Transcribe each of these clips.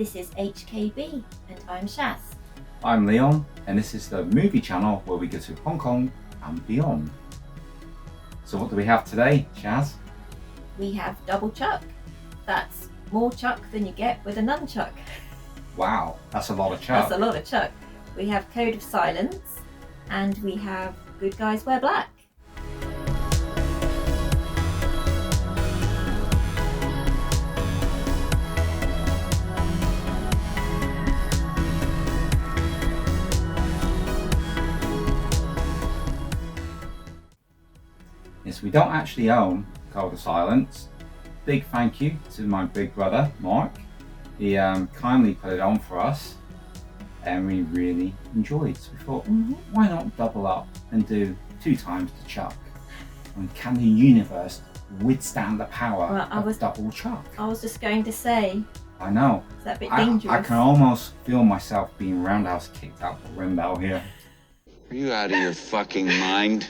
This is HKB and I'm Shaz. I'm Leon, and this is the movie channel where we go to Hong Kong and beyond. So what do we have today, Shaz? We have double chuck. That's more chuck than you get with a nunchuck. Wow, that's a lot of chuck. That's a lot of chuck. We have Code of Silence and we have Good Guys Wear Black. Yes, we don't actually own Code of Silence. Big thank you to my big brother, Mark. He kindly put it on for us and we really enjoyed. So we thought, why not double up and do 2 times the chuck? And can the universe withstand the power of double chuck? I was just going to say, I know. Is that a bit dangerous? I can almost feel myself being roundhouse kicked out the window here. Are you out of your fucking mind?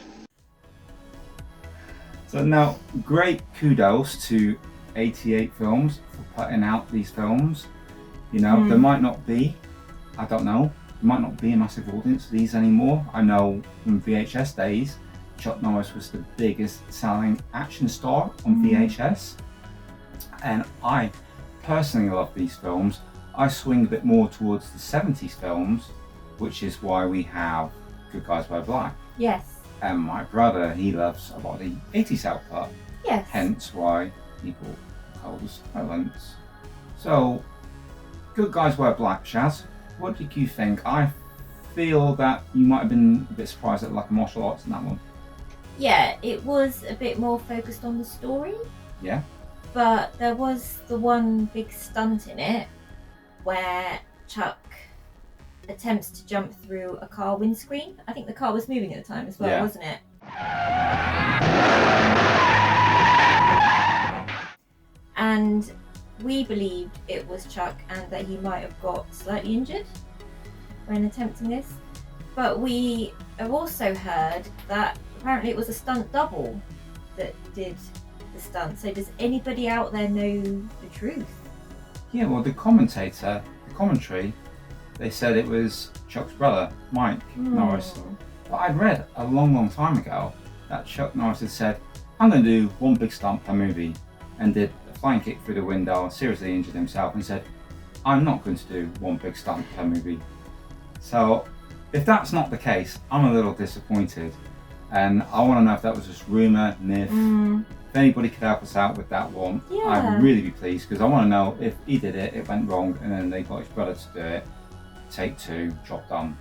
So now, great kudos to 88 Films for putting out these films. You know, there might not be, I don't know, there might not be a massive audience for these anymore. I know in VHS days, Chuck Norris was the biggest selling action star on VHS. And I personally love these films. I swing a bit more towards the 70s films, which is why we have Good Guys Wear Black. Yes. And my brother, he loves a lot of the 80s output. Yes. Hence why he bought Code of Silence. So, Good Guys Wear Black, Shaz. What did you think? I feel that you might have been a bit surprised at lack of martial arts in that one. Yeah, it was a bit more focused on the story. Yeah. But there was the one big stunt in it where Chuck attempts to jump through a car windscreen. I think the car was moving at the time as well, wasn't it? And we believed it was Chuck and that he might have got slightly injured when attempting this. But we have also heard that apparently it was a stunt double that did the stunt. So does anybody out there know the truth? Yeah, well, the commentary, they said it was Chuck's brother, Mike Norris. But I'd read a long time ago that Chuck Norris had said, I'm going to do one big stunt per movie, and did a flying kick through the window and seriously injured himself, and he said, I'm not going to do one big stunt per movie. So if that's not the case, I'm a little disappointed, and I want to know if that was just rumour, myth. If anybody could help us out with that one, I'd really be pleased, because I want to know if he did it, it went wrong, and then they got his brother to do it. Take 2, job done.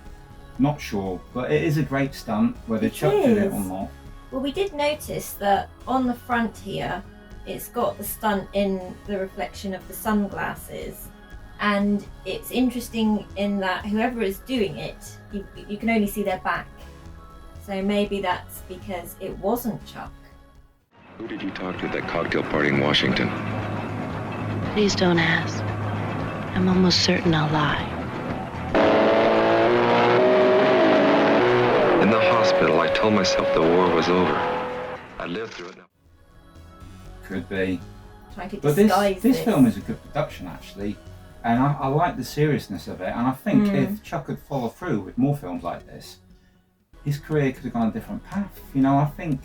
Not sure, but it is a great stunt, whether Chuck did it or not. Well, we did notice that on the front here, it's got the stunt in the reflection of the sunglasses. And it's interesting in that whoever is doing it, you can only see their back. So maybe that's because it wasn't Chuck. Who did you talk to at that cocktail party in Washington? Please don't ask. I'm almost certain I'll lie. In the hospital, I told myself the war was over. I lived through it now. Could be. Trying to But disguise this film is a good production, actually. And I like the seriousness of it. And I think if Chuck had followed through with more films like this, his career could have gone a different path. You know, I think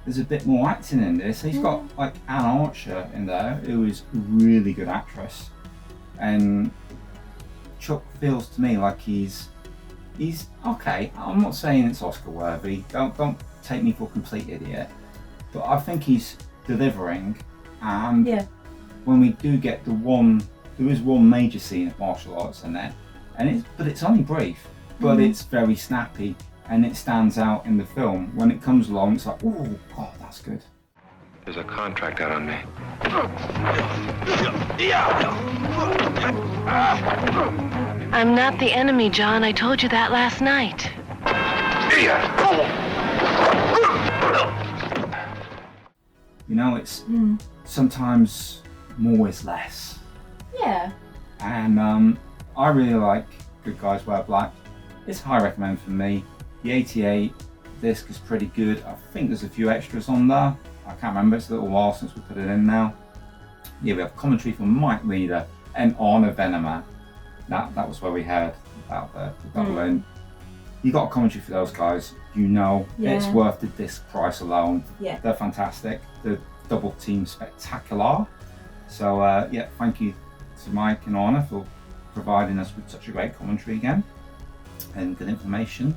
there's a bit more acting in this. He's got like Anne Archer in there, who is a really good actress. And Chuck feels to me like he's okay. I'm not saying it's Oscar worthy. Don't take me for a complete idiot. But I think he's delivering. And when we do get there is one major scene of martial arts in there, but it's only brief, but it's very snappy and it stands out in the film. When it comes along, it's like, oh God, that's good. There's a contract out on me. I'm not the enemy, John. I told you that last night. You know, it's sometimes more is less. Yeah. And I really like Good Guys Wear Black. It's high recommend for me. The 88 disc is pretty good. I think there's a few extras on there. I can't remember, it's a little while since we put it in now. Yeah, we have commentary from Mike Leader, and Honor Venomer. That was where we heard about the double in. You got a commentary for those guys. You know it's worth the disc price alone. Yeah. They're fantastic. The double team spectacular. So yeah, thank you to Mike and Honor for providing us with such a great commentary again and good information.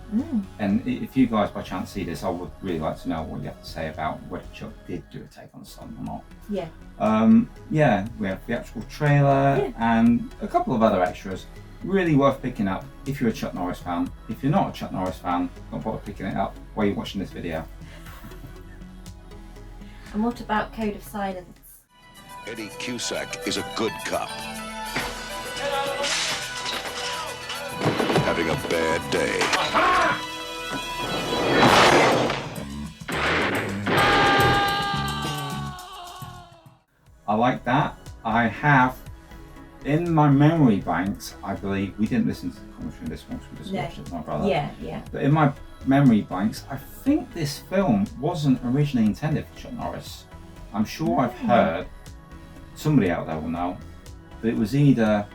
And if you guys by chance see this, I would really like to know what you have to say about whether Chuck did do a take on the stunt or not. Yeah. Yeah, we have the actual trailer and a couple of other extras. Really worth picking up if you're a Chuck Norris fan. If you're not a Chuck Norris fan, don't bother picking it up while you're watching this video. And what about Code of Silence? Eddie Cusack is a good cop. Having a bad day. I like that. I have, in my memory banks, I believe, we didn't listen to the commentary on this one because we just watched it with my brother. Yeah. But in my memory banks, I think this film wasn't originally intended for Chuck Norris. I'm sure I've heard, somebody out there will know, that it was either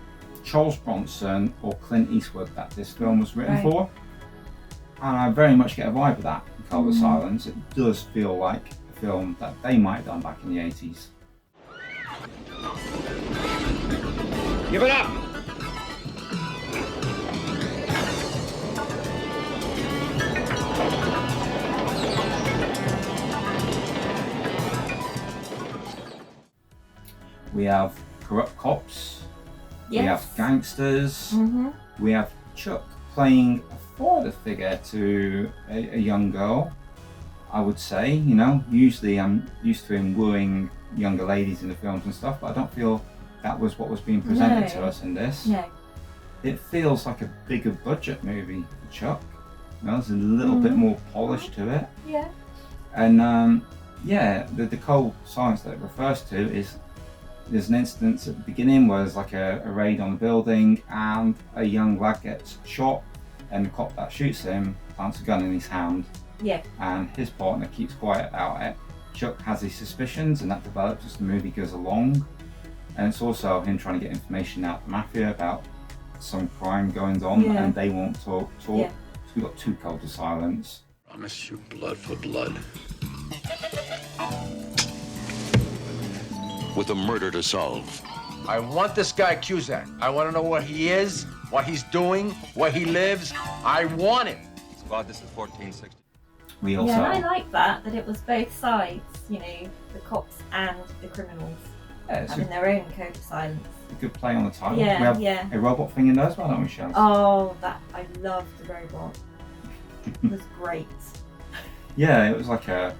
Charles Bronson or Clint Eastwood that this film was written for. And I very much get a vibe of that in Code of Silence. It does feel like a film that they might have done back in the 80s. Give it up! We have corrupt cops. Yes. We have gangsters. We have Chuck playing a father figure to a young girl, I would say. You know, usually I'm used to him wooing younger ladies in the films and stuff, but I don't feel that was what was being presented to us in this. No. It feels like a bigger budget movie for Chuck. You know, there's a little bit more polish to it. Yeah. And yeah, the cold silence that it refers to is there's an instance at the beginning where there's like a raid on the building and a young lad gets shot and the cop that shoots him plants a gun in his hand. Yeah. And his partner keeps quiet about it. Chuck has his suspicions and that develops as the movie goes along. And it's also him trying to get information out of the mafia about some crime going on and they won't talk. Yeah. So we've got two cold of silence. Promise you blood for blood. With a murder to solve. I want this guy Cusack. I want to know where he is, what he's doing, where he lives. I want him. Squad, this is 1460. We also Yeah, and I like that it was both sides, you know, the cops and the criminals it's having their own Code of Silence. a good play on the title. Yeah, we have a robot thing in there as well, don't we, Shaz? Oh, I loved the robot. It was great. Yeah, it was like a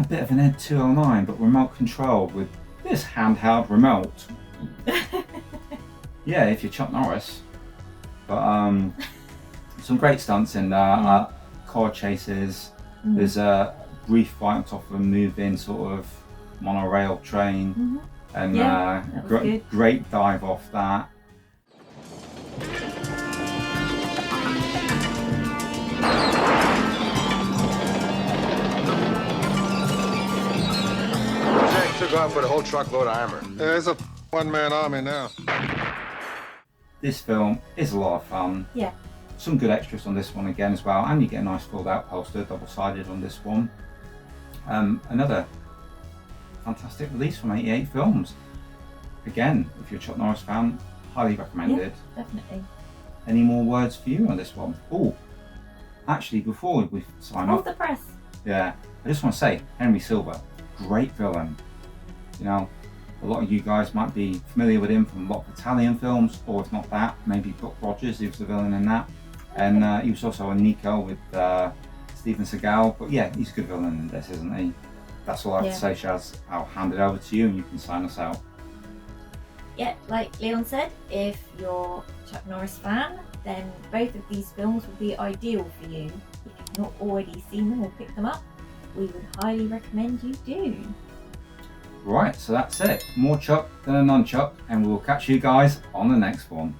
bit of an Ed 209, but remote controlled with this handheld remote. Yeah, if you're Chuck Norris. But some great stunts in there. Car chases. There's a brief fight on top of a moving sort of monorail train. And that was good. great dive off that. Jack took off with a whole truckload of armor. There's a one-man army now. This film is a lot of fun. Yeah. Some good extras on this one again as well, and you get a nice filled out poster, double-sided on this one. Another fantastic release from 88 Films. Again, if you're a Chuck Norris fan, highly recommended. Yeah, definitely. Any more words for you on this one? Oh, actually, before we sign off, the press. yeah, I just want to say, Henry Silva, great villain. You know, a lot of you guys might be familiar with him from a lot of Italian films, or if not that, maybe Buck Rogers, he was the villain in that. And he was also in Nico with Steven Seagal, but yeah, he's a good villain in this, isn't he? That's all I have to say, Shaz. I'll hand it over to you and you can sign us out. Yeah, like Leon said, if you're a Chuck Norris fan, then both of these films would be ideal for you. If you've not already seen them or picked them up, we would highly recommend you do. Right, so that's it. More Chuck than a non-Chuck, and we will catch you guys on the next one.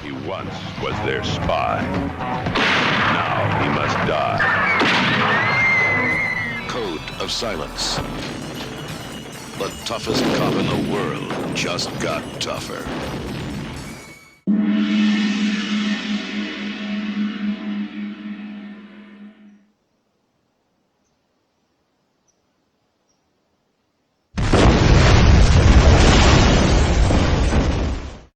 He once was their spy. Now he must die. Code of Silence. The toughest cop in the world just got tougher.